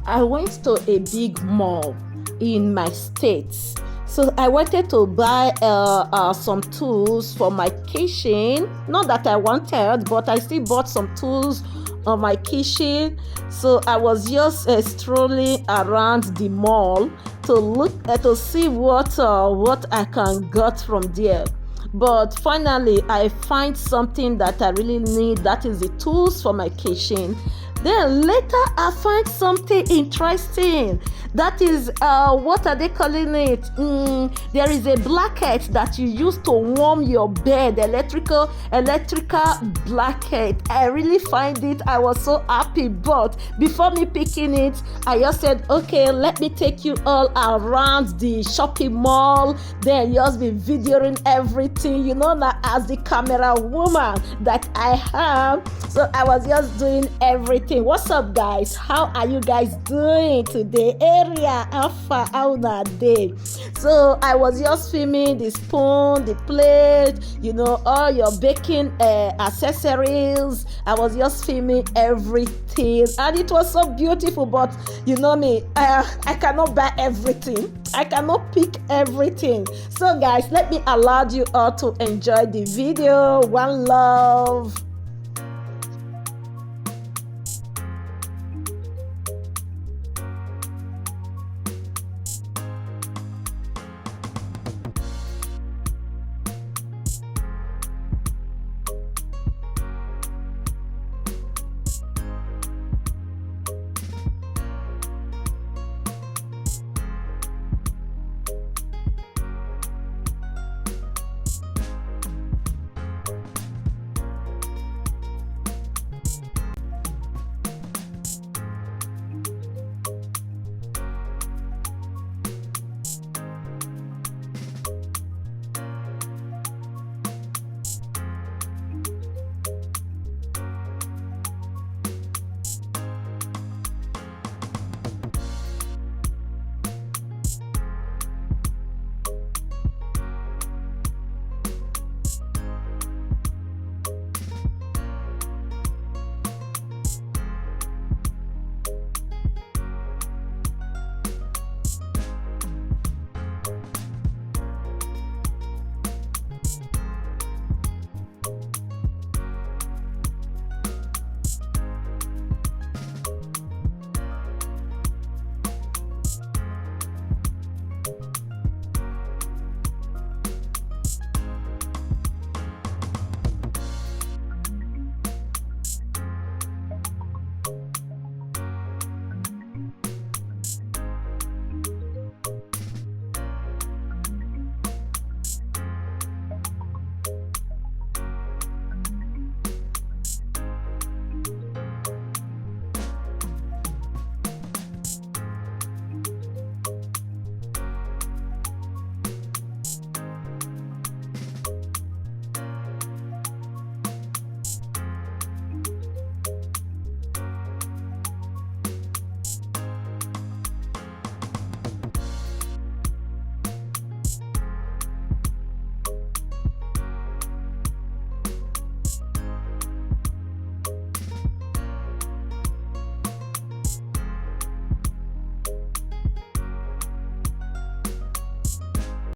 I went to a big mall in my state. So I wanted to buy some tools for my kitchen. Not that I wanted, but I still bought some tools on my kitchen. So I was just strolling around the mall to look to see what I can get from there. But finally, I find something that I really need. That is the tools for my kitchen. Then later, I find something interesting. That is, what are they calling it? There is a blanket that you use to warm your bed, electrical blanket. I really find it. I was so happy. But before me picking it, I just said, okay, let me take you all around the shopping mall. Then just be videoing everything. You know, now as the camera woman that I am, so I was just doing everything. What's up, guys? How are you guys doing today? Area Alpha Auna Day. So I was just filming the spoon, the plate, you know, all your baking accessories. I was just filming everything, and it was so beautiful. But you know me, I cannot buy everything. I cannot pick everything. So guys, let me allow you all to enjoy the video. One love.